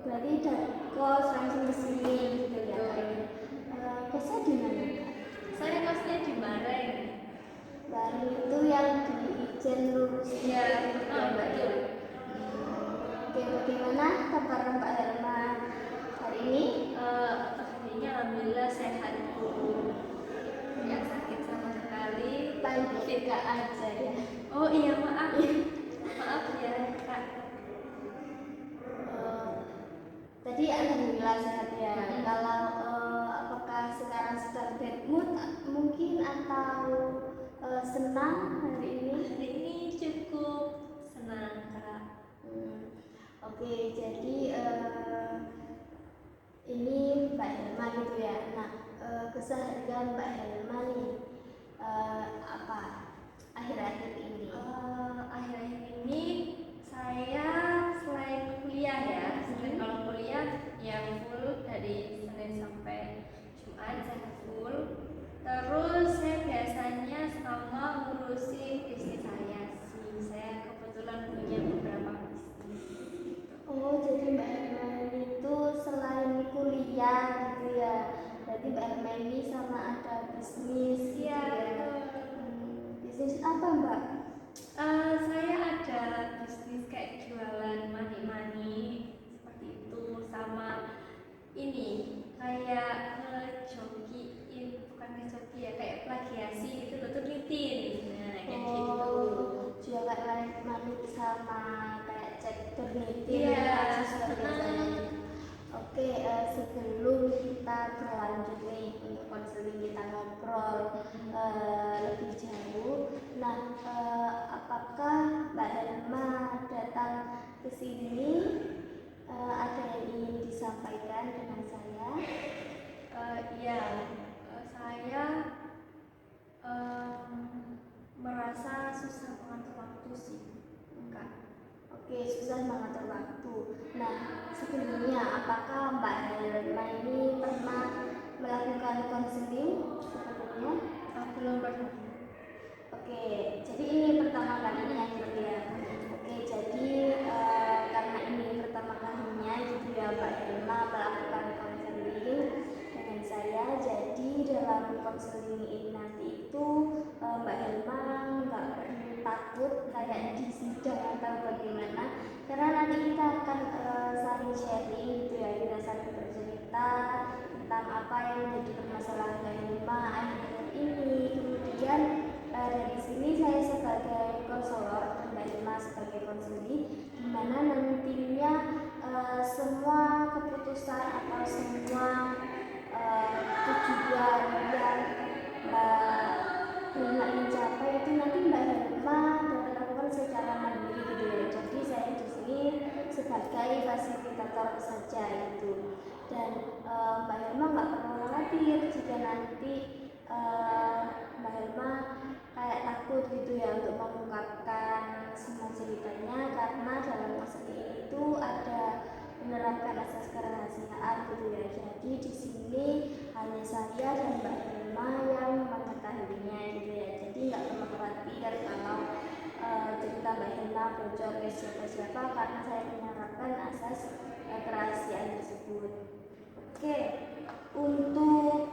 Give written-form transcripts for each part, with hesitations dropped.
berarti dari kos langsung ke sini gitu ya. Kosnya di mana? Saya kosnya di Bareng. Bareng itu yang di Ijen lurus. Iya, betul. Oke, bagaimana kabar Mbak Helma hari ini? Harinya alhamdulillah sehat Bu. Tidak sakit sama sekali. Baik aja ya. Oh iya, maaf ya Kak. Tadi alhamdulillah sehat ya. Kalau apakah sekarang sedang bad mood mungkin atau senang hari ini? Hari ini cukup senang Kak. Oke, jadi ini Mbak Helma gitu ya. Nah, keseharian Mbak Helma nih apa akhir-akhir ini? Akhir-akhir ini saya selain kuliah ya, kalau kuliah yang full dari Senin sampai Jumat saya full. Terus saya biasanya sama ngurusin bisnis saya sih. Saya kebetulan punya beberapa bisnis. Oh, jadi Mbak Helma itu selain kuliah gitu ya. Berarti Mbak Helma ini sama ada bisnis gitu Iya, ya. Bisnis apa Mbak? Saya ada bisnis kayak jualan mani-mani seperti itu, sama ini kayak ngejokiin, bukan ngejoki ya, kayak plagiasi gitu loh, tulitin. Nah, kayak gitu. Jualan mani sama kayak cek turnitin. Iya. Oke, sebelum kita berlanjut nih untuk konseling kita ngobrol lebih jauh. Nah, apakah Mbak Helma datang ke sini ada yang ingin disampaikan dengan saya? Ya, saya merasa susah mengatur waktu sih, Kak. Oke, susah mengatur waktu. Nah, sebelumnya apakah Mbak Helma ini pernah melakukan konseling sebelumnya? Belum pernah. Oke, jadi ini pertama kalinya gitu ya. Oke, jadi karena ini pertama kalinya gitu ya Mbak Helma melakukan konseling dengan saya. Jadi dalam konseling ini nanti itu Mbak Helma nggak perlu takut kayak di sidang atau bagaimana, karena nanti kita akan saling sharing gitu ya, kita saling bercerita tentang apa yang menjadi permasalahan Mbak Helma akhir-akhir ini. Kemudian dari sini saya sebagai konselor dan Mbak Helma sebagai konseling, di mana nantinya semua keputusan atau semua tujuan yang Mbak Helma mencapai itu nanti Mbak Helma dapat lakukan secara mandiri gitu ya. Jadi saya di sini sebagai fasilitator saja itu, dan Mbak Helma nggak perlu khawatir jika nanti Mbak Helma kayak takut gitu ya untuk mengungkapkan semua ceritanya, karena dalam konseling itu ada menerapkan asas kerahasiaan gitu ya. Jadi di sini hanya saya dan Mbak Helma yang mengetahuinya gitu ya. Jadi nggak perlu khawatir kalau cerita Mbak Helma bocor ke siapa-siapa, karena saya menerapkan asas kerahasiaan tersebut. Oke, untuk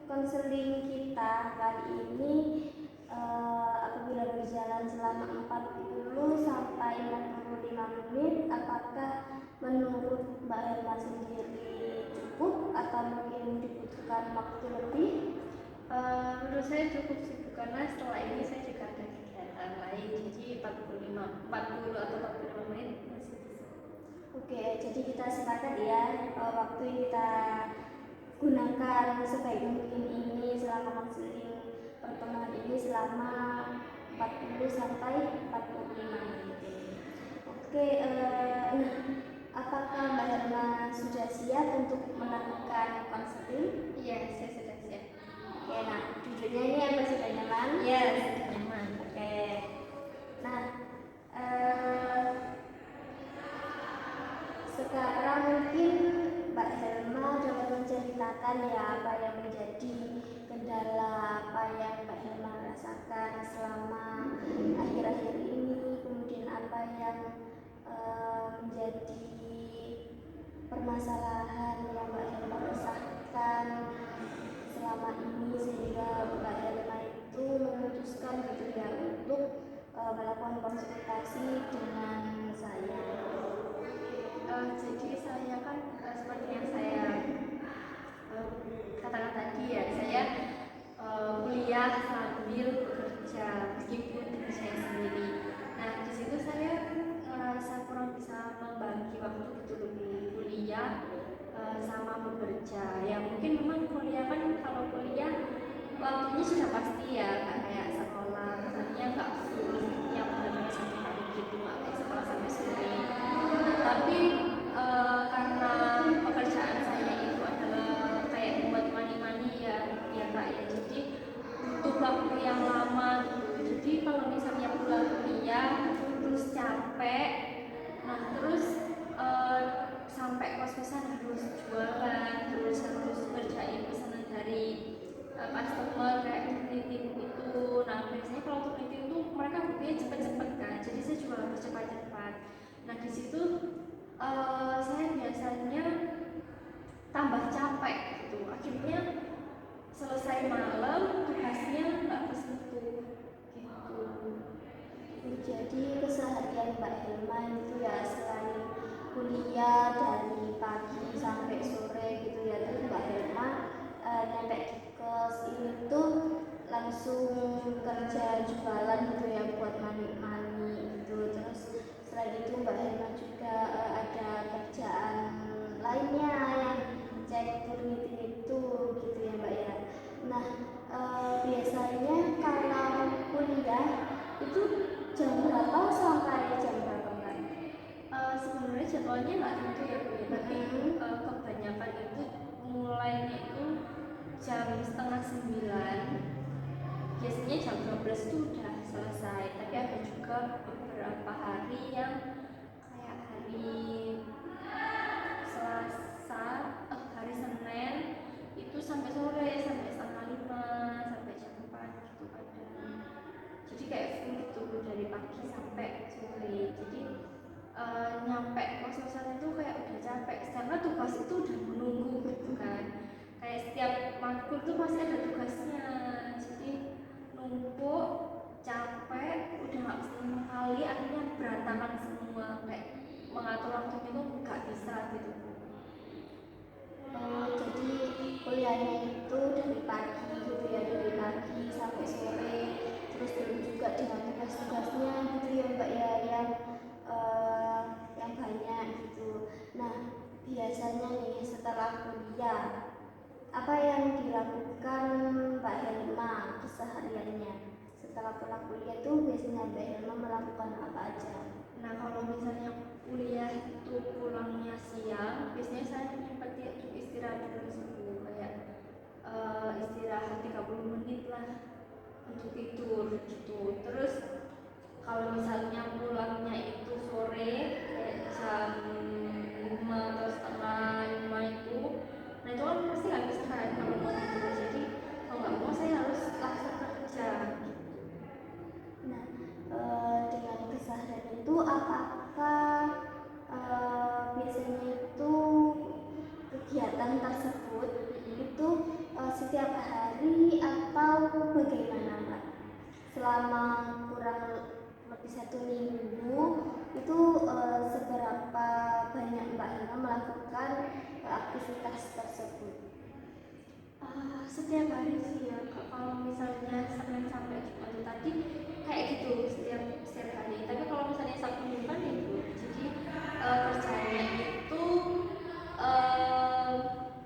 konseling kita kali ini apabila berjalan selama 40 sampai 65 menit, apakah menurut Mbak Helma sendiri cukup atau mungkin dibutuhkan waktu lebih? Menurut saya cukup sih, karena setelah ini saya juga ada kegiatan lain, jadi 40 atau 45 menit masih bisa. Oke, jadi kita sepakat ya waktu yang kita gunakan sebaik mungkin ini selama konseling pertemuan ini selama 40 sampai 45 menit. Oke, apakah Mbak Helma sudah siap untuk melakukan konseling? Iya, saya sudah siap. Oke, nah duduknya ini apa sudah nyaman? Iya, sudah nyaman. Oke, nah sekarang mungkin Mbak Helma dapat menceritakan ya apa yang menjadi kendala, apa yang Mbak Helma rasakan selama akhir-akhir ini, kemudian apa yang menjadi permasalahan yang Mbak Helma resahkan selama ini sehingga Mbak Helma itu memutuskan gitu ya untuk melakukan konsultasi dengan saya. Jadi saya kan seperti yang saya katakan tadi ya, saya kuliah sambil bekerja meskipun dengan saya sendiri. Nah di situ saya merasa kurang bisa membagi waktu gitu lebih kuliah sama bekerja. Ya mungkin memang kuliah kan, kalau kuliah waktunya sudah pasti ya, nggak kayak sekolah misalnya nggak full yang benar-benar satu hari gitu, nggak kayak sekolah sampai sore. Tapi karena pekerjaan saya itu adalah kayak buat money ya kak ya, jadi butuh waktu yang lama gitu. Jadi kalau misalnya pulang kuliah terus capek, nah terus sampai kos-kosan harus jualan, terus harus kerjain pesanan dari customer kayak meeting itu. Nah biasanya kalau untuk meeting itu mereka butuhnya cepet-cepet kan, jadi saya juga harus cepat-cepat. Nah di situ saya biasanya tambah capek gitu, akhirnya selesai malam tugasnya nggak kesentuh gitu. Jadi keseharian Mbak Helma itu ya selain kuliah dari pagi sampai sore gitu ya, terus Mbak Helma nyampe di kos ini tuh langsung kerja jualan gitu ya buat mani gitu. Terus selain itu Mbak Helma juga ada kerjaan lainnya yang cek meeting itu gitu ya Mbak ya. Nah biasanya kalau kuliah itu jam berapa sampai jam berapa Mbak? Sebenarnya jadwalnya nggak tentu ya Bu, tapi kebanyakan itu mulainya itu jam 8:30. Biasanya jam 12 itu udah selesai, tapi ada juga beberapa hari yang kayak hari Selasa, hari Senin itu sampai sore, sampai 4:30, sampai jam 4 gitu kadang. Jadi kayak full gitu dari pagi sampai sore. Jadi nyampe kos-kosan itu kayak udah capek, karena tugas itu udah menunggu gitu kan. Kayak setiap matkul tuh pasti ada tugasnya, jadi numpuk, capek, udah nggak bisa kali, akhirnya berantakan semua, kayak mengatur waktunya tuh nggak bisa gitu. Jadi kuliahnya itu dari pagi gitu ya, dari pagi sampai sore, terus belum juga dengan tugas-tugasnya gitu ya Mbak ya, yang banyak gitu. Nah biasanya nih setelah kuliah apa yang dilakukan Mbak Helma kesehariannya setelah pulang kuliah tuh biasanya Mbak Helma melakukan apa aja? Nah kalau misalnya kuliah itu pulangnya siang, biasanya saya menyempatkan untuk istirahat dulu sebelum kayak istirahat 30 menit lah untuk tidur gitu. Terus kalau misalnya pulangnya itu sore kayak jam 5 atau setengah 5 itu, nah itu kan pasti nggak bisa kan kalau mau tidur, jadi kalau nggak mau saya harus langsung kerja gitu. Nah dengan keseharian itu apakah biasanya itu kegiatan tersebut itu setiap hari atau bagaimana Mbak? Selama kurang lebih 1 minggu itu seberapa banyak Mbak Helma melakukan aktivitas tersebut? Setiap hari sih ya, kalau misalnya Senin sampai Jumat tadi kayak gitu setiap hari. Tapi kalau misalnya Sabtu Minggu kan libur, jadi kerjanya itu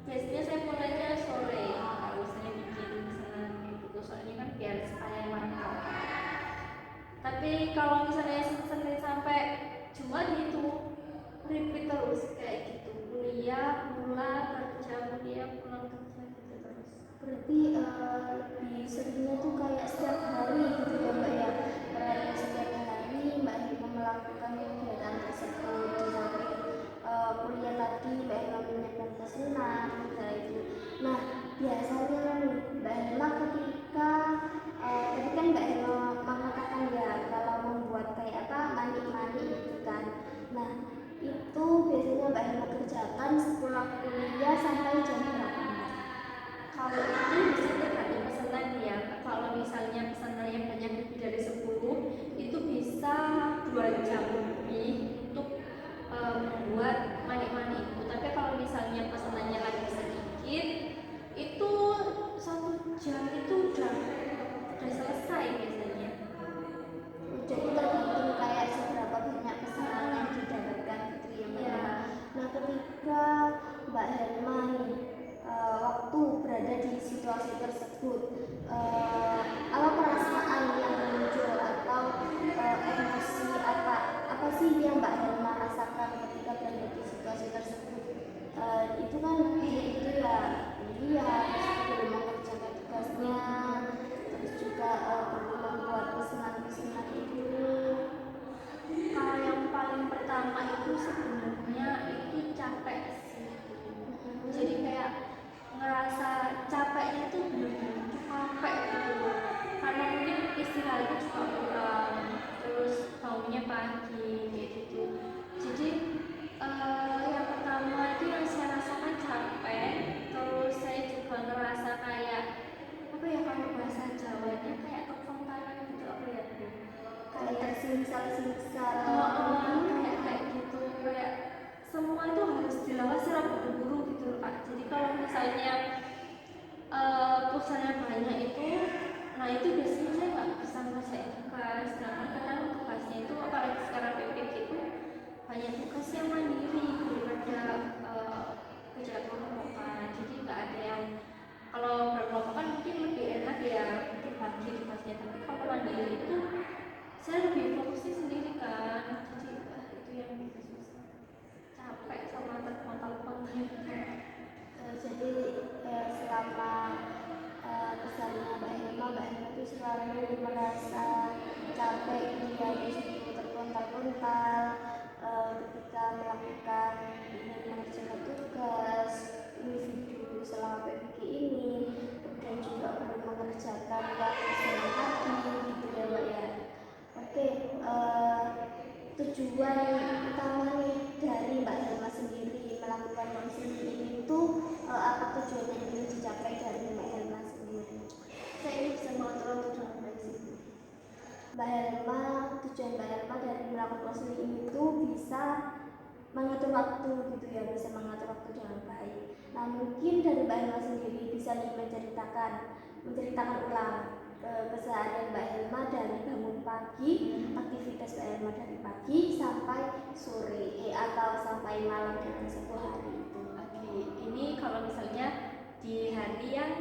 biasanya saya mulainya sore. Kalau misalnya bikin pesanan gitu, soalnya kan biar sekalian mantap. Tapi kalau misalnya Senin sampai Jumat itu repeat terus kayak gitu, kuliah pulang kerja, kuliah pulang kerja gitu terus. Berarti lebih seringnya tuh kayak setiap hari gitu ya Mbak ya, setiap hari Mbak Helma melakukan kegiatan tersebut. Di samping kuliah tadi Mbak Helma menyiapkan pesanan kayak itu. Nah biasanya nih Mbak Helma ketika tadi kan Mbak Helma mengatakan ya kalau membuat kayak apa mani gitu kan. Nah itu biasanya Mbak Helma kerjakan sepulang kuliah sampai jam berapa? Kalau itu bisa tergantung pesanan ya. Kalau misalnya pesanannya banyak lebih dari 10, itu bisa 2 jam lebih untuk membuat manik-manik itu. Tapi kalau misalnya pesanannya lagi sedikit, itu 1 jam itu udah selesai biasanya. Jadi tergantung kayak seberapa banyak pesanan yang didapatkan gitu ya Mbak. Iya. Nah ketika Mbak Helma nih waktu berada di situasi tersebut, apa perasaan yang muncul atau emosi apa sih yang Mbak Helma rasakan ketika berada di situasi tersebut? Itu kan itu ya kuliah, terus belum mengerjakan tugasnya, terus juga perlu membuat pesanan-pesanan itu. Kalau yang paling pertama itu sebenarnya itu capek sih. Jadi kayak ngerasa capeknya tuh bener-bener capek gitu. Karena mungkin istirahatnya juga kurang, terus bangunnya pagi kayak gitu. Jadi yang pertama itu yang saya rasakan capek. Terus saya juga ngerasa kayak apa ya, kalau bahasa Jawanya kayak kefrontalan gitu apa ya, Kayak tersiksa-siksa. kayak gitu, kayak semua itu harus dilakukan secara buru-buru gitu loh Kak. Jadi kalau misalnya perusahaan banyak itu, nah itu biasanya saya nggak bisa ngerjain tugas. Sedangkan kadang tugasnya itu apalagi sekarang PPK itu banyak tugas yang mandiri daripada kerja kelompokan. Jadi nggak ada yang, kalau berkelompokan mungkin lebih enak ya dibagi tugasnya, tapi kalau mandiri itu saya lebih fokusnya sendiri kan. Jadi itu yang bikin susah, capek sama terkontal-kontal. Jadi selama pesannya Mbak Helma itu selalu merasa capek ketika disitu terkontal-kontal ketika melakukan mengerjakan tugas individu selama PPK ini, kemudian juga perlu mengerjakan tugas lagi gitu ya Mbak ya. Oke, tujuan utama nih dari Mbak Helma sendiri melakukan konseling ini itu apa tujuan yang ingin dicapai dari Mbak Helma sendiri? Saya ini bisa mengatur waktu dengan baik sih. Mbak Helma, tujuan Mbak Helma dari melakukan konseling ini itu bisa mengatur waktu gitu ya, bisa mengatur waktu dengan baik. Nah mungkin dari Mbak Helma sendiri bisa nih menceritakan ulang keseharian Mbak Helma dari bangun pagi, aktivitas Mbak Helma dari pagi sampai sore atau sampai malam dalam satu hari itu. Oke, ini kalau misalnya di hari yang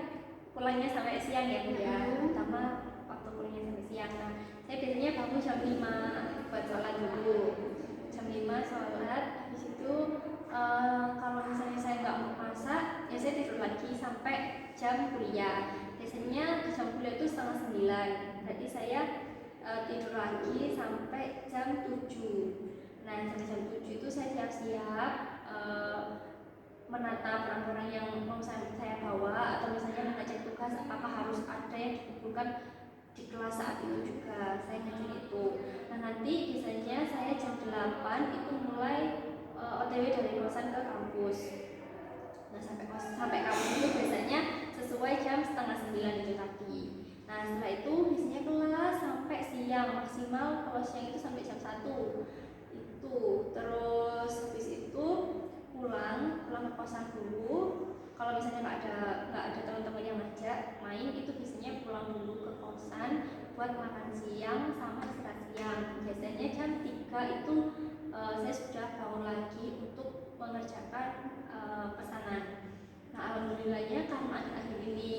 pulangnya sampai siang ya Bu ya, pertama waktu pulangnya sampai siang. Nah, saya biasanya bangun jam 5 buat sholat dulu. Jam 5 sholat, habis itu kalau misalnya saya nggak mau masak, ya saya tidur lagi sampai jam kuliah. Biasanya jam kuliah itu 8:30, berarti saya tidur lagi sampai jam 7. Nah, sampai jam 7 itu saya siap-siap menata barang-barang yang mau saya bawa, atau misalnya mengecek tugas apakah harus ada yang dikumpulkan di kelas saat itu juga, saya ngecek itu. Nah nanti biasanya saya jam 8 itu mulai OTW dari kosan ke kampus. Nah sampai kampus itu biasanya sesuai jam 8:30 itu tadi. Nah setelah itu biasanya kelas sampai siang, maksimal kalau siang itu sampai jam 1 itu. Terus habis itu pulang ke kosan dulu. Kalau misalnya nggak ada teman-teman yang ngajak main, itu biasanya pulang dulu ke kosan buat makan siang sama istirahat siang. Biasanya jam 3 itu saya sudah bangun lagi untuk mengerjakan pesanan. Nah alhamdulillahnya karena akhir-akhir ini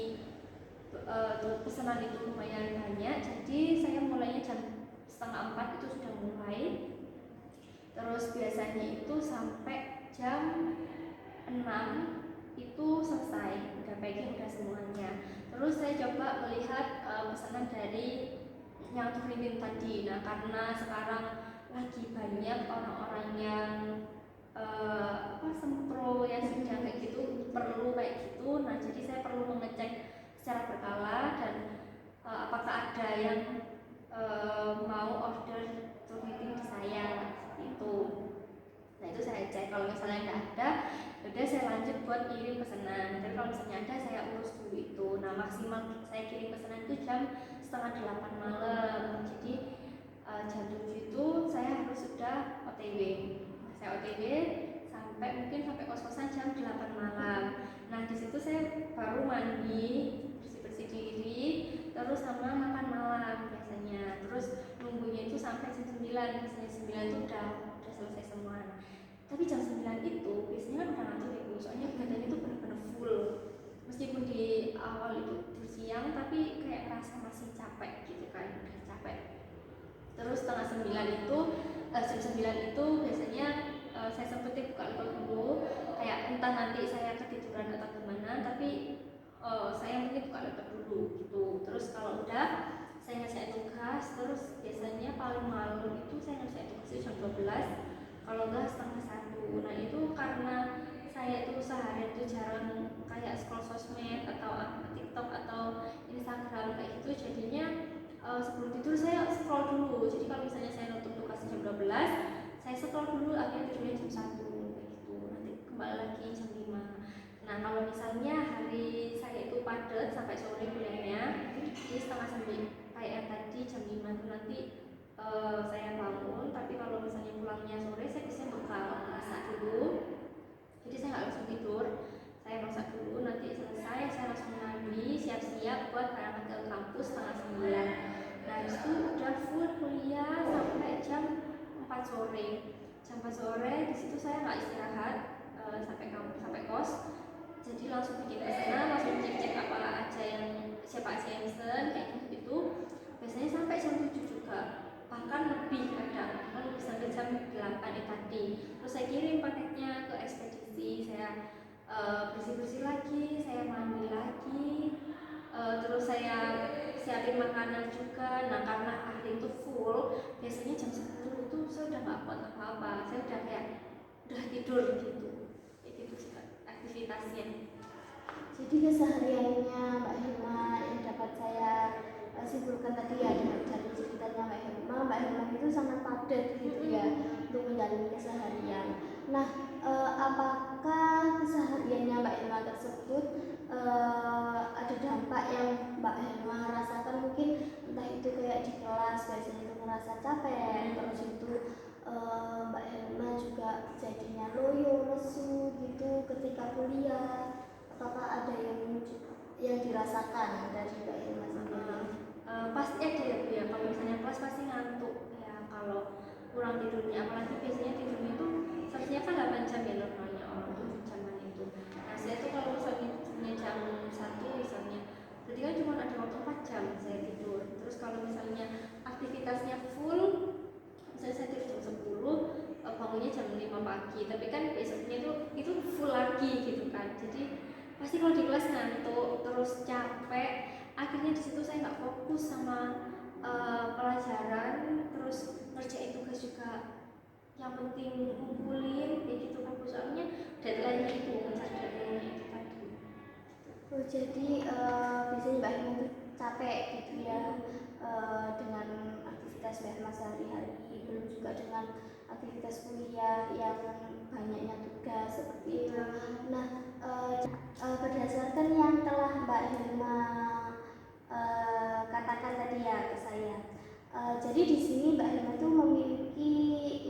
pesanan itu lumayan banyak, jadi saya mulainya jam 3:30 itu sudah mulai. Terus biasanya itu sampai jam 6 itu selesai, udah packing, udah semuanya. Terus saya coba melihat pesanan dari yang dikirim tadi. Nah karena sekarang lagi banyak orang-orang yang sempro yang sedang kayak gitu, perlu kayak gitu. Nah jadi saya perlu mengecek secara berkala dan apakah ada yang mau order tour meeting di saya itu. Nah itu saya cek, kalau misalnya nggak ada Udah saya lanjut buat kirim pesanan. Tapi kalau misalnya ada saya urus dulu itu. Nah maksimal saya kirim pesanan itu jam setengah 8 malam. Jadi jam 7 itu saya harus sudah OTW. Saya OTW sampai mungkin sampai kos-kosan jam 8 malam. Nah di situ saya baru mandi, bersih-bersih diri, terus sama makan malam biasanya. Terus nunggunya itu sampai jam 9, biasanya 9 itu udah selesai semua. Nah, tapi jam 9 itu biasanya kan udah ngantuk ibu, soalnya badan itu benar-benar full. Meskipun di awal itu siang, tapi kayak rasa masih capek gitu kan, udah capek. Terus setengah 9 itu, jam 9 itu biasanya saya sempetin buka laptop dulu, kayak entah nanti saya ketiduran atau gimana, tapi saya mungkin buka laptop dulu gitu. Terus kalau udah saya ngerjain tugas, terus biasanya paling malam itu saya ngerjain tugas itu jam 12, kalau enggak setengah 1. Nah itu karena saya itu seharian itu jarang kayak scroll sosmed atau TikTok atau Instagram kayak gitu, jadinya sebelum tidur saya scroll dulu. Jadi kalau misalnya saya nutup tugas jam 12, saya scroll dulu, akhirnya tidurnya jam 1 kayak gitu. Nanti kembali lagi jam 5. Nah kalau misalnya hari saya itu padat sampai sore kuliahnya, jadi setengah 9 kayak yang tadi jam 5 itu nanti saya bangun. Tapi kalau misalnya pulangnya sore, saya biasanya bekal masak dulu. Jadi saya nggak langsung tidur, saya masak dulu, nanti selesai saya langsung mandi, siap-siap buat berangkat ke kampus setengah 9. Nah itu udah full kuliah sampai jam 4 sore. Jam 4 sore di situ saya nggak istirahat sampai kampus, sampai kos. Jadi langsung bikin pesanan, langsung cek-cek apa aja yang siapa aja yang pesen kayak gitu. Biasanya sampai jam 7 juga, bahkan lebih kadang, kan sampai jam 8 tadi. Terus saya kirim paketnya ke ekspedisi, saya bersih-bersih lagi, saya mandi lagi, terus saya siapin makanan juga. Nah karena hari itu full, biasanya jam 10 itu saya udah nggak kuat apa-apa, saya udah kayak udah tidur gitu. Kayak gitu sih aktivitasnya. Jadi kesehariannya Mbak Hilma yang dapat saya simpulkan tadi ya dari ceritanya Mbak Hilma itu sangat padat gitu ya untuk menjalani keseharian. Nah, apakah kesehariannya Mbak Hilma tersebut ada dampak yang Mbak Hilma rasakan, mungkin entah itu kayak di kelas biasanya itu merasa capek, terus itu Mbak Hilma juga jadinya loyo, lesu gitu ketika kuliah. Apakah ada yang dirasakan dari Mbak Hilma sendiri? Pasti ada ya Bu ya, kalau misalnya kelas pasti ngantuk ya kalau kurang tidurnya, apalagi biasanya tidurnya itu seharusnya kan 8 jam ya normalnya, orang 7 jaman itu. Nah saya tuh kalau misalnya tidurnya jam 1 misalnya, berarti kan cuma ada waktu 4 jam saya tidur. Terus kalau misalnya aktivitasnya full, misalnya saya tidur jam 10, bangunnya jam 5 pagi, tapi kan besoknya itu full lagi gitu kan. Jadi pasti kalau di kelas ngantuk, terus capek, akhirnya di situ saya nggak fokus sama pelajaran, terus ngerjain tugas juga yang penting ngumpulin kayak gitu kan, soalnya deadline-nya itu ngejar deadline-nya itu tadi. Oh, jadi biasanya Mbak Hilma itu capek gitu ya dengan aktivitas Mbak Hilma sehari-hari, belum juga dengan aktivitas kuliah yang banyaknya tugas seperti itu. Nah, berdasarkan yang telah Mbak Hilma katakan tadi ya ke saya, jadi di sini Mbak Hilma itu memiliki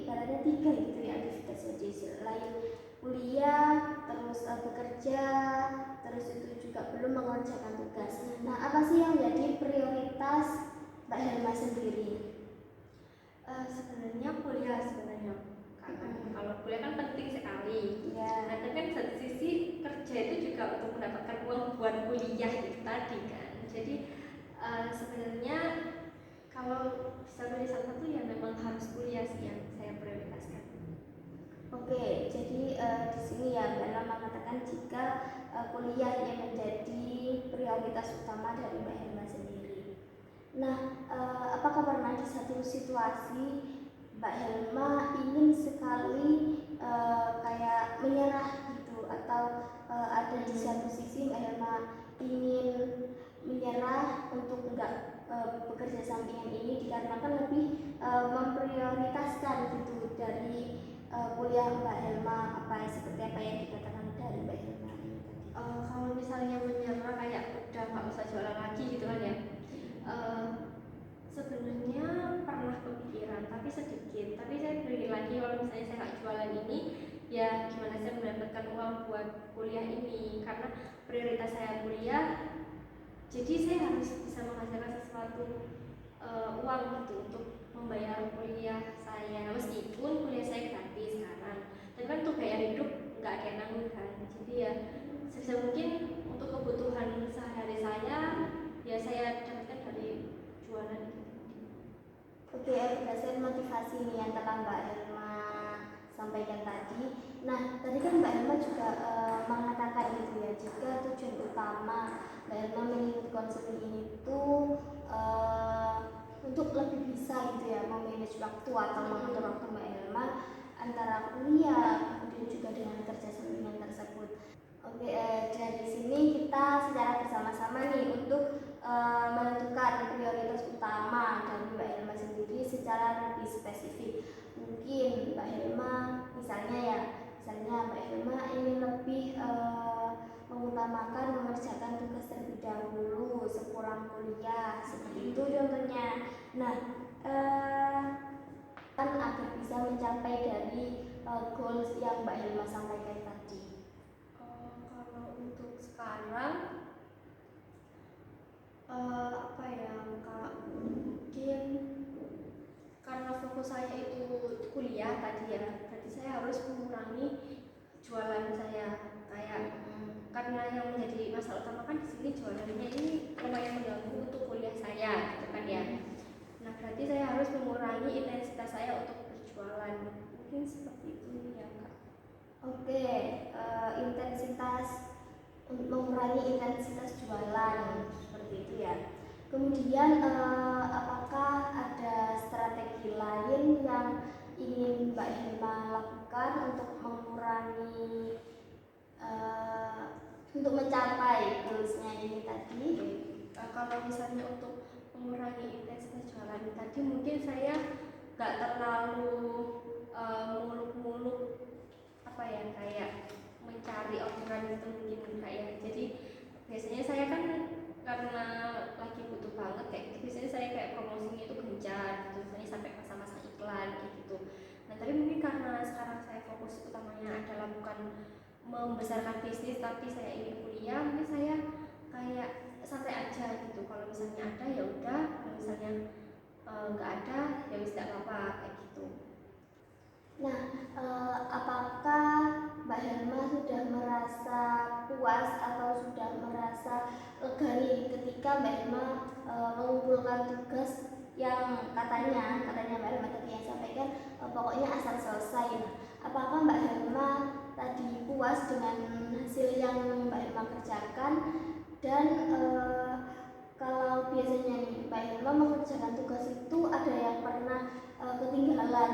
ibaratnya 3 gitu ya aktivitas, jadi selain kuliah, terus bekerja, terus itu juga belum mengerjakan tugas. Nah, apa sih yang menjadi prioritas Mbak Hilma sendiri? Sebenarnya kuliah sebenarnya, karena kalau kuliah kan penting sekali. Ya. Nah, tapi kan satu sisi kerja itu juga untuk mendapatkan uang buat kuliah itu tadi kan. Jadi sebenarnya kalau bisa pilih salah satu ya memang harus kuliah sih yang saya prioritaskan. Oke, jadi di sini ya Mbak Hilma mengatakan jika kuliah yang menjadi prioritas utama dari Mbak Hilma sendiri. Nah, apakah pernah di satu situasi Mbak Hilma ingin sekali kayak menyerah gitu, atau ada di satu sisi Mbak Hilma ingin menyerah untuk enggak bekerja sampingan ini dikarenakan lebih memprioritaskan gitu dari kuliah Mbak Hilma, seperti apa yang dikatakan tapi sedikit. Tapi saya berpikir lagi kalau misalnya saya nggak jualan ini, ya gimana saya mendapatkan uang buat kuliah ini, karena prioritas saya kuliah, jadi saya harus bisa menghasilkan sesuatu uang gitu untuk membayar kuliah saya, meskipun kuliah saya gratis sekarang, tapi kan untuk gaya hidup nggak ada yang nanggung kan. Jadi ya sebisa mungkin untuk kebutuhan sehari-hari saya, ya saya dapatkan dari jualan gitu. Oke, berdasarkan motivasi nih yang telah Mbak Helma sampaikan tadi. Nah, tadi kan Mbak Helma juga mengatakan gitu ya, jika tujuan utama Mbak Helma mengikuti konseling ini tuh untuk lebih bisa gitu ya memanage waktu atau mengatur waktu Mbak Helma antara kuliah kemudian juga dengan kerja sampingan tersebut. Oke, dari sini kita secara bersama-sama nih untuk menentukan prioritas utama dari Mbak Helma sendiri secara lebih spesifik. Mungkin Mbak Helma misalnya Mbak Helma ingin lebih mengutamakan mengerjakan tugas terlebih dahulu sepulang kuliah, seperti itu contohnya. Nah, kan agar bisa mencapai dari goals yang Mbak Helma sampaikan tadi. Kalau untuk sekarang apa ya Kak, mungkin karena fokus saya itu kuliah tadi ya, berarti saya harus mengurangi jualan saya, kayak karena yang menjadi masalah utama kan di sini jualannya ini lumayan mengganggu untuk kuliah saya gitu kan ya. Nah berarti saya harus mengurangi intensitas saya untuk berjualan, mungkin seperti itu ya Kak. Oke, mengurangi intensitas jualan seperti itu ya. Kemudian apakah ada strategi lain yang ingin Mbak Helma lakukan untuk mengurangi untuk mencapai goalsnya ini tadi? Kalau misalnya untuk mengurangi intensitas jualan tadi, mungkin saya nggak terlalu muluk-muluk apa ya, kayak mencari orderan gitu mungkin kayak. Jadi biasanya saya kan karena lagi butuh banget kayak gitu, biasanya saya kayak promosinya itu gencar gitu, misalnya sampai masa-masa iklan kayak gitu. Nah tapi mungkin karena sekarang saya fokus utamanya adalah bukan membesarkan bisnis tapi saya ingin kuliah, mungkin saya kayak santai aja gitu. Kalau misalnya ada ya udah, kalau misalnya nggak ada ya wis tidak apa-apa kayak gitu. Nah, apakah Mbak Helma sudah merasa puas atau sudah merasa lega nih ketika Mbak Helma mengumpulkan tugas yang katanya Mbak Helma tadi yang sampaikan pokoknya asal selesai. Nah, apakah Mbak Helma tadi puas dengan hasil yang Mbak Helma kerjakan, dan kalau biasanya nih Mbak Helma mengerjakan tugas itu ada yang pernah ketinggalan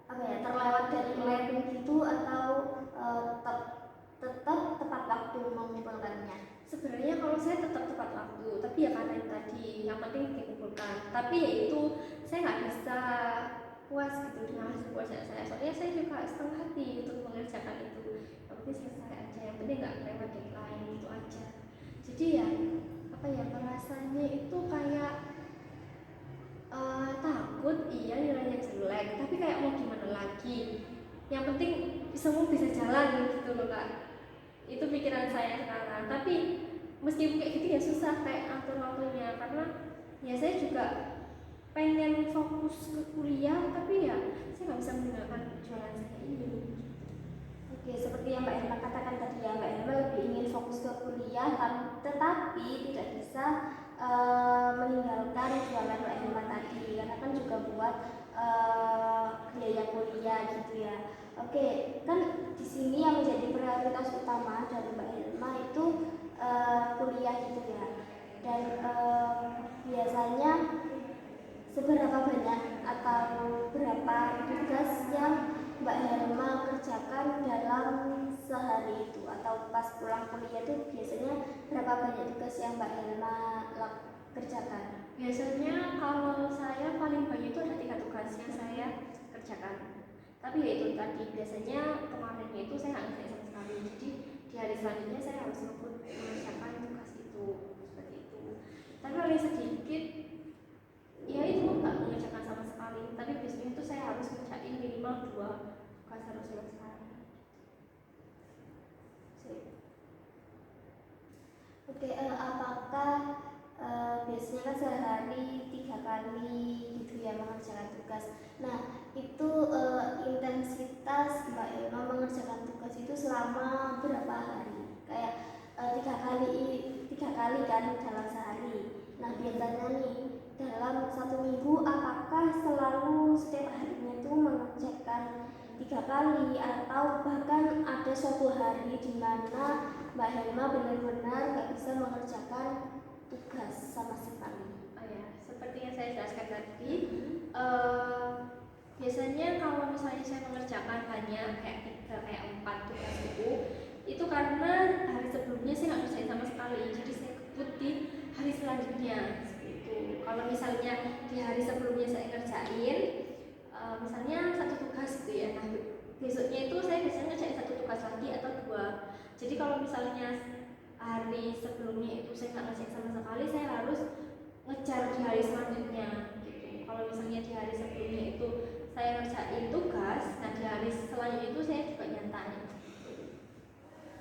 apa ya, terlewat deadline gitu, atau tetap tepat waktu mengumpulkannya? Sebenarnya kalau saya tetap tepat waktu, tapi ya karena itu tadi yang penting dikumpulkan. Tapi ya itu saya nggak bisa puas gitu dengan hasil kerja saya, soalnya saya juga setengah hati untuk mengerjakan itu. Yang penting selesai aja, yang penting nggak lewat deadline, itu aja. Jadi ya apa ya, rasanya itu kayak takut iya nilainya jelek, tapi kayak mau gimana lagi, yang penting semua bisa jalan gitu loh Kak. Itu pikiran saya sekarang. Tapi meskipun kayak gitu ya susah kayak atur waktunya, karena ya saya juga pengen fokus ke kuliah, tapi ya saya nggak bisa meninggalkan jualan saya ini. Oke, seperti yang Mbak Helma katakan tadi ya, Mbak Helma lebih ingin fokus ke kuliah, tetapi tidak bisa meninggalkan jualan Mbak Helma tadi, karena kan juga buat biaya kuliah gitu ya. Oke, kan di sini yang menjadi prioritas utama dari Mbak Helma itu kuliah gitu ya. Dan biasanya seberapa banyak atau berapa tugas yang Mbak Helma kerjakan dalam sehari itu, atau pas pulang kuliah itu biasanya berapa banyak tugas yang Mbak Helma kerjakan? Biasanya kalau saya paling banyak itu ada 3 tugas yang saya kerjakan. Tapi ya itu tadi, biasanya kemarinnya itu saya nggak ngerjain sama sekali. Jadi di hari selanjutnya saya harus mengerjakan tugas itu, seperti itu. Tapi paling sedikit ya itu nggak mengerjakan sama sekali, tapi biasanya itu Oke, apakah biasanya kan sehari 3 kali gitu ya mengerjakan tugas. Nah, itu intensitas Mbak Ilma mengerjakan tugas itu selama berapa hari? Kayak 3 kali kan dalam sehari. Nah, biasanya nih dalam 1 minggu apakah selalu setiap harinya itu mengerjakan 3 kali atau bahkan ada suatu hari di mana Mbak Helma benar-benar nggak bisa mengerjakan tugas sama sekali? Oh ya, seperti yang saya jelaskan tadi, biasanya kalau misalnya saya mengerjakan hanya kayak 3, kayak 4 tugas itu karena hari sebelumnya saya nggak kerjain sama sekali, jadi saya kebut di hari selanjutnya seperti itu. Kalau misalnya di hari sebelumnya saya ngerjain, misalnya 1 tugas gitu ya, nah besoknya itu saya biasanya ngerjain 1 tugas lagi atau 2. Jadi kalau misalnya hari sebelumnya itu saya nggak ngerjain sama sekali, saya harus ngejar di hari selanjutnya gitu. Kalau misalnya di hari sebelumnya itu saya ngerjain tugas, nah di hari selanjutnya itu saya juga nyantai.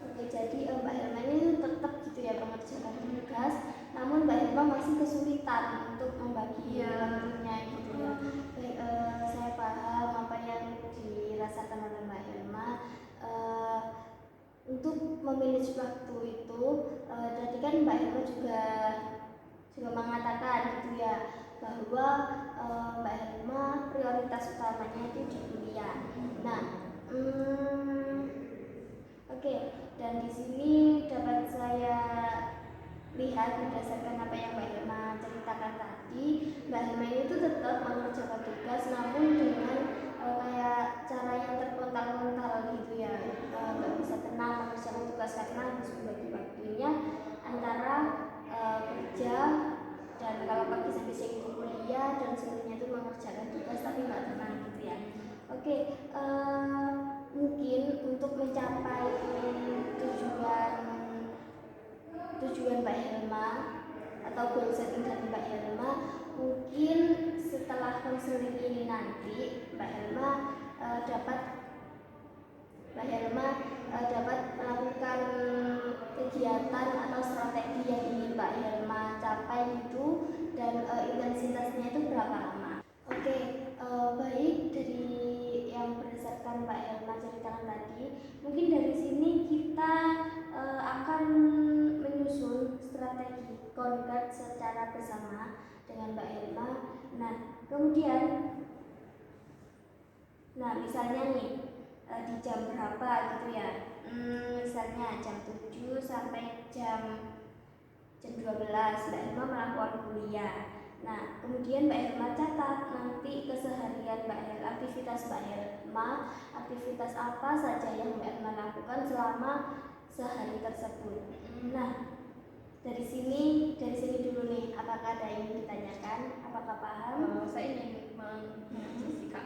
Oke, jadi Mbak Helma ini tetap gitu ya mengerjakan tugas, namun Mbak Helma masih kesulitan untuk membagi waktunya gitu ya. Baik, saya paham apa yang dirasakan oleh Mbak Helma. Untuk memanage waktu itu, tadi kan Mbak Helma juga mengatakan gitu ya bahwa Mbak Helma prioritas utamanya itu di kuliah. Nah, oke, dan di sini dapat saya lihat berdasarkan apa yang Mbak Helma ceritakan tadi, Mbak Helma itu tetap mengerjakan tugas namun dengan kayak cara yang terkontal-kontal gitu ya, nggak bisa tenang mengerjakan tugas karena harus membagi waktunya antara kerja dan kalau pagi sampai siang itu kuliah dan sorenya itu mengerjakan tugas tapi nggak tenang gitu ya. Oke, mungkin untuk mencapai tujuan Mbak Helma atau goal setting dari Mbak Helma, mungkin setelah konseling ini nanti Mbak Helma dapat melakukan kegiatan atau strategi yang ingin Mbak Helma capai itu dan intensitasnya itu berapa lama. Oke, baik, dari yang berdasarkan Mbak Helma ceritakan tadi, mungkin dari sini kita akan menyusun strategi konkret secara bersama dengan Mbak Helma. Nah, kemudian, misalnya nih di jam berapa gitu ya, misalnya jam 7 sampai jam 12 Mbak Helma melakukan kuliah. Nah, kemudian Mbak Helma catat nanti keseharian Mbak Helma, aktivitas Mbak Helma, aktivitas apa saja yang Mbak Helma lakukan selama sehari tersebut. Nah, dari sini dulu nih, apakah ada yang ditanyakan? Apakah paham? Saya ingin Jessica.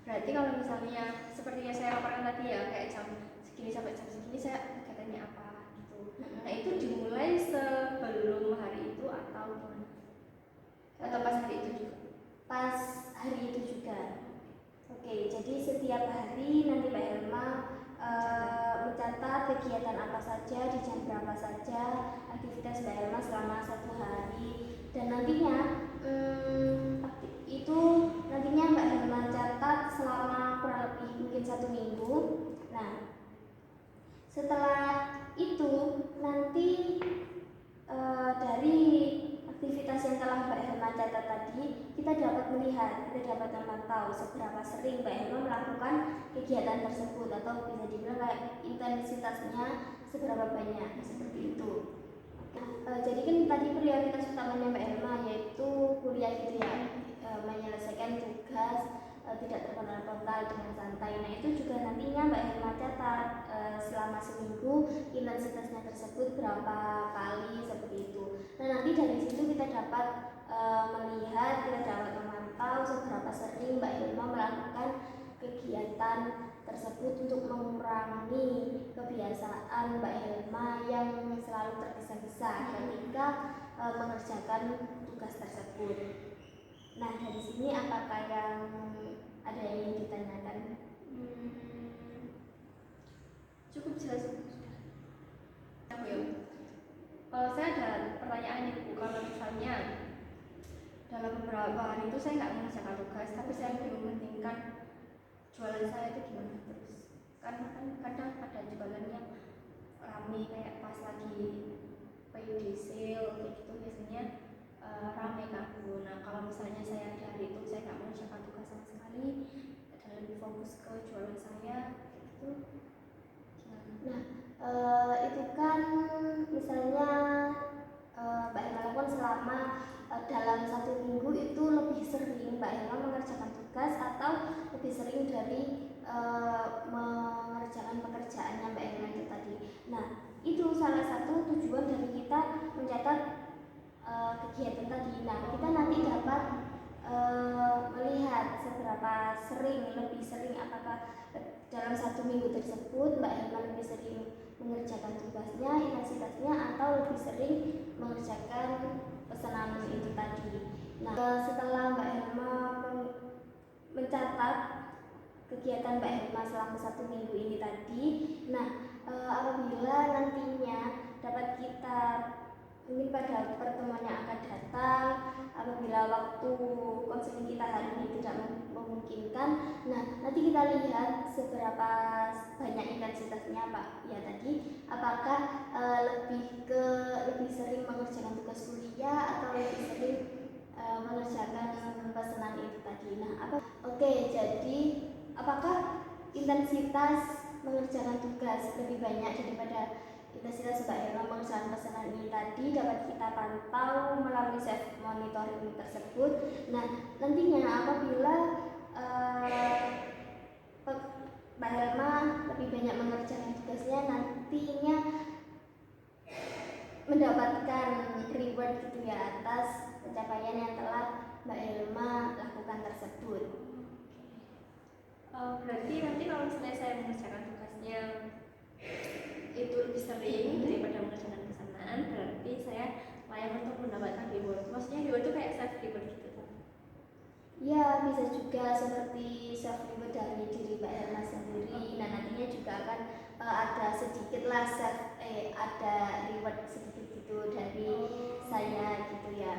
Berarti kalau misalnya seperti yang saya laporkan tadi ya, kayak jam segini sampai jam segini saya kegiatannya apa gitu. Nah itu dimulai sebelum hari itu atau gimana? Atau pas hari itu juga? Pas hari itu juga. Oke, jadi setiap hari nanti Mbak Helma mencatat kegiatan apa saja, di jam berapa saja, aktivitas Mbak Helma selama 1 hari, dan nantinya itu nantinya Mbak Helma catat selama kurang lebih mungkin 1 minggu. Nah, setelah itu nanti dari aktivitas yang telah Mbak Helma catat tadi, kita dapat memantau seberapa sering Mbak Helma melakukan kegiatan tersebut atau bisa dibilang kayak intensitasnya seberapa banyak, seperti itu. Jadi kan tadi prioritas utamanya Mbak Helma yaitu kuliah gitu ya, menyelesaikan tugas tidak terkontal-kontal dengan santai. Nah itu juga nantinya Mbak Helma catat selama seminggu intensitasnya tersebut berapa kali seperti itu. Nah nanti dari situ kita dapat melihat, kita dapat memantau seberapa sering Mbak Helma melakukan kegiatan tersebut untuk mengurangi kebiasaan Mbak Helma yang selalu tergesa-gesa ketika mengerjakan tugas tersebut. Nah dari sini apakah yang ada yang ingin ditanyakan? Cukup jelas sudah. Kalau saya ada Ibu, kalau misalnya dalam beberapa hari itu saya nggak mengerjakan tugas, tapi saya lebih mementingkan jualan saya itu gimana terus. Karena kan kadang ada jualan yang rame kayak pas lagi PUD sale kayak gitu biasanya rame kan Bu. Nah kalau misalnya saya di hari itu saya nggak mengerjakan tugas sama sekali dan lebih fokus ke jualan saya kayak gitu, gimana? Nah, itu kan misalnya Mbak Helma lakukan selama dalam 1 minggu itu lebih sering Mbak Helma mengerjakan tugas atau lebih sering dari mengerjakan pekerjaannya Mbak Helma itu tadi. Nah, itu salah satu tujuan dari kita mencatat kegiatan tadi. Nah, kita nanti dapat melihat seberapa sering, lebih sering, apakah dalam 1 minggu tersebut Mbak Helma lebih sering mengerjakan tugasnya, intensitasnya, atau lebih sering mengerjakan pesanan itu tadi. Nah, setelah Mbak Helma mencatat kegiatan Mbak Helma selama 1 minggu ini tadi, nah apabila nantinya dapat kita mungkin pada pertemuan yang akan datang, apabila waktu konseling kita hari ini tidak memungkinkan, nah nanti kita lihat seberapa banyak intensitasnya Pak ya tadi, apakah lebih sering mengerjakan tugas kuliah atau lebih sering mengerjakan pesanan itu tadi. Nah, oke, jadi apakah intensitas mengerjakan tugas lebih banyak daripada intensitas Mbak Helma mengerjakan pesanan ini tadi dapat kita pantau melalui self monitoring tersebut. Nah, nantinya apabila Mbak Helma lebih banyak mengerjakan tugasnya, nantinya mendapatkan reward gitu ya atas pencapaian yang telah Mbak Helma lakukan tersebut. Berarti nanti kalau misalnya saya mengerjakan tugasnya itu lebih sering daripada mengerjakan pesanan, berarti saya layak untuk mendapatkan reward. Maksudnya reward itu kayak self reward gitu kan? Ya, bisa juga seperti self reward dari diri Mbak Helma sendiri. Nah, nantinya juga akan ada sedikit lah ada reward sedikit gitu dari saya gitu ya.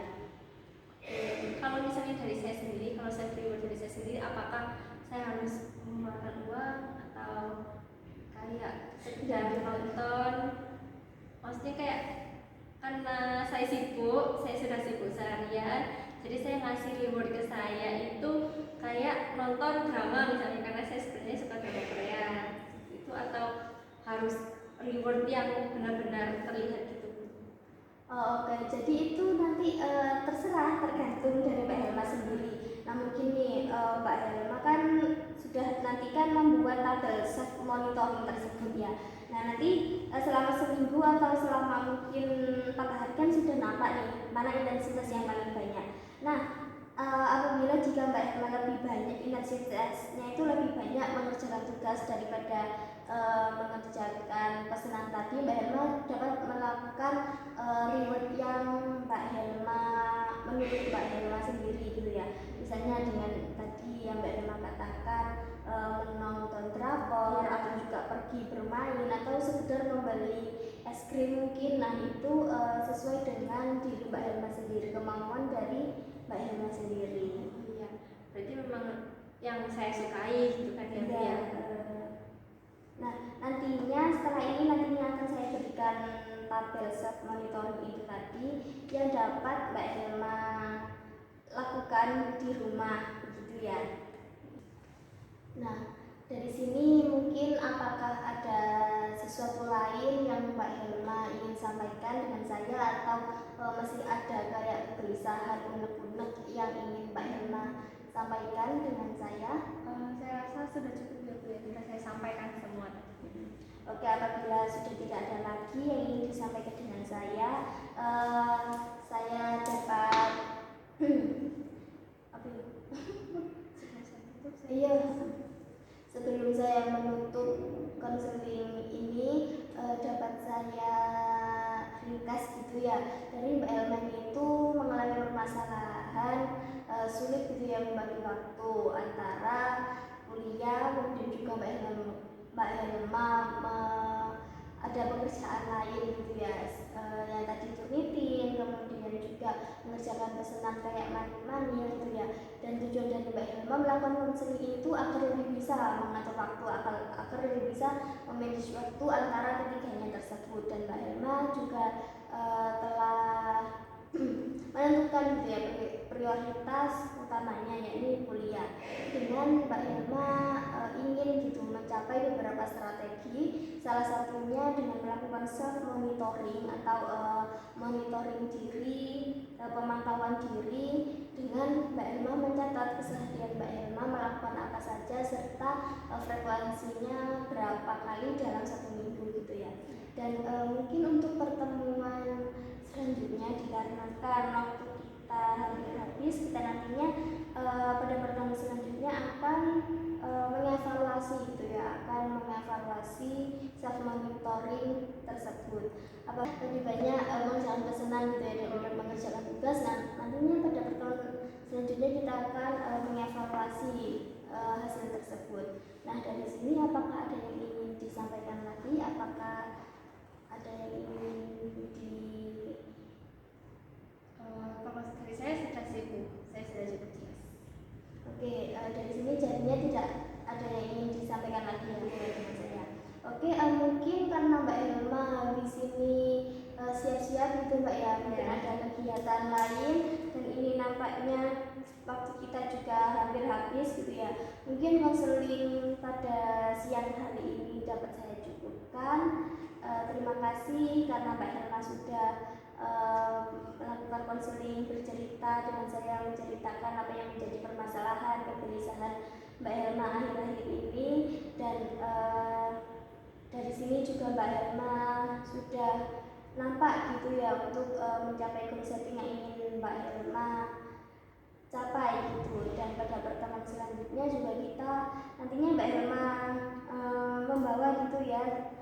Kalau misalnya dari saya sendiri, kalau self reward dari saya sendiri, apakah saya harus mengeluarkan uang atau kayak sekedar nonton? Maksudnya kayak karena saya sudah sibuk seharian, jadi saya ngasih reward ke saya itu kayak nonton drama misalnya, karena saya sebenarnya suka drama Korea itu, atau harus reward yang benar-benar terlihat gitu. Oke, jadi itu nanti terserah, tergantung dari Mbak Helma sendiri. Nah, mungkin nih Mbak Helma kan sudah nanti kan membuat tabel self monitoring tersebut ya. Nah, nanti selama seminggu atau selama mungkin 4 hari kan sudah nampak nih mana intensitas yang paling banyak. Nah, apabila jika Mbak Helma lebih banyak intensitasnya itu lebih banyak mengerjakan tugas daripada mengerjakan pesanan tadi, Mbak Helma dapat melakukan reward yang Mbak Helma menurut Mbak Helma sendiri gitu ya. Misalnya dengan tadi yang Mbak Helma katakan menonton drakor atau juga pergi bermain atau sekedar membeli es krim mungkin. Nah, itu sesuai dengan diri Mbak Helma sendiri, kemauan dari Mbak Helma sendiri. Iya, berarti memang yang saya sukai gitu kan ya. Nah, nantinya setelah ini nantinya akan saya berikan tabel self monitoring itu tadi yang dapat Mbak Helma lakukan di rumah begitu ya. Nah, dari sini mungkin apakah ada sesuatu lain yang Mbak Helma ingin sampaikan dengan saya, atau masih ada kayak kegelisahan unek-unek yang ingin Mbak Helma sampaikan dengan saya? Saya rasa sudah cukup ya Bu ya, bisa saya sampaikan semua. Oke, apabila sudah tidak ada lagi yang ingin disampaikan dengan saya dapat apa itu? Iya, sebelum saya menutup konseling ini dapat saya ringkas gitu ya. Dari Mbak Helma itu mengalami permasalahan sulit gitu ya membagi waktu antara kuliah, kemudian juga Mbak Helma ada pekerjaan lain gitu ya, yang tadi itu meeting, kemudian juga mengerjakan pesanan kayak money gitu ya. Dan tujuan dari Mbak Helma melakukan konseling itu agar lebih bisa mengatur waktu, agar lebih bisa memanage waktu antara ketiganya tersebut. Dan Mbak Helma juga telah menentukan gitu ya prioritas utamanya yakni kuliah. Dengan Mbak Helma ingin gitu mencapai beberapa strategi, salah satunya dengan melakukan self monitoring atau monitoring diri, pemantauan diri, dengan Mbak Helma mencatat keseharian Mbak Helma melakukan apa saja serta frekuensinya berapa kali dalam satu minggu gitu ya. Dan mungkin untuk pertemuan selanjutnya dikarenakan waktu kita hampir habis, kita nantinya pada pertemuan selanjutnya akan mengevaluasi gitu ya, akan mengevaluasi self monitoring tersebut. Apa lebih banyak mengerjakan pesanan gitu ya daripada mengerjakan tugas. Nah, nantinya pada pertemuan selanjutnya kita akan mengevaluasi hasil tersebut. Nah, dari sini apakah ada yang ingin disampaikan lagi? Apakah ada yang ingin Kalau dari saya sudah sibuk, saya sudah cukup jelas. Oke, dari sini jadinya tidak ada yang ingin disampaikan lagi ya teman saya. Oke, mungkin karena Mbak Helma di sini siap-siap gitu Mbak ya, mungkin ada kegiatan lain dan ini nampaknya waktu kita juga hampir habis gitu ya. Mungkin konseling pada siang hari ini dapat saya cukupkan. Terima kasih karena Mbak Helma sudah melakukan konseling, bercerita dengan saya, menceritakan apa yang menjadi permasalahan, kegelisahan Mbak Helma akhir-akhir ini. Dan dari sini juga Mbak Helma sudah nampak gitu ya untuk mencapai goal setting yang ingin Mbak Helma capai gitu. Dan pada pertemuan selanjutnya juga kita nantinya Mbak Helma membawa gitu ya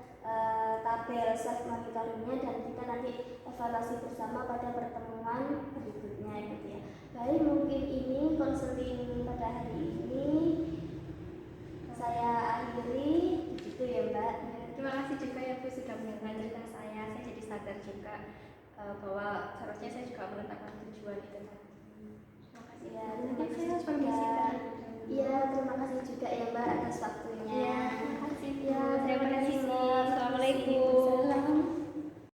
tabel self monitoringnya, dan kita nanti evaluasi bersama pada pertemuan berikutnya gitu ya. Baik, mungkin ini konseling pada hari ini saya akhiri begitu ya Mbak. Terima kasih juga ya Bu sudah mendengar cerita saya jadi sadar juga bahwa seharusnya saya juga meletakkan tujuan itu tadi. Terima kasih. Ya, Mungkin saya permisi. Iya, terima kasih juga ya Mbak atas waktunya. Ya.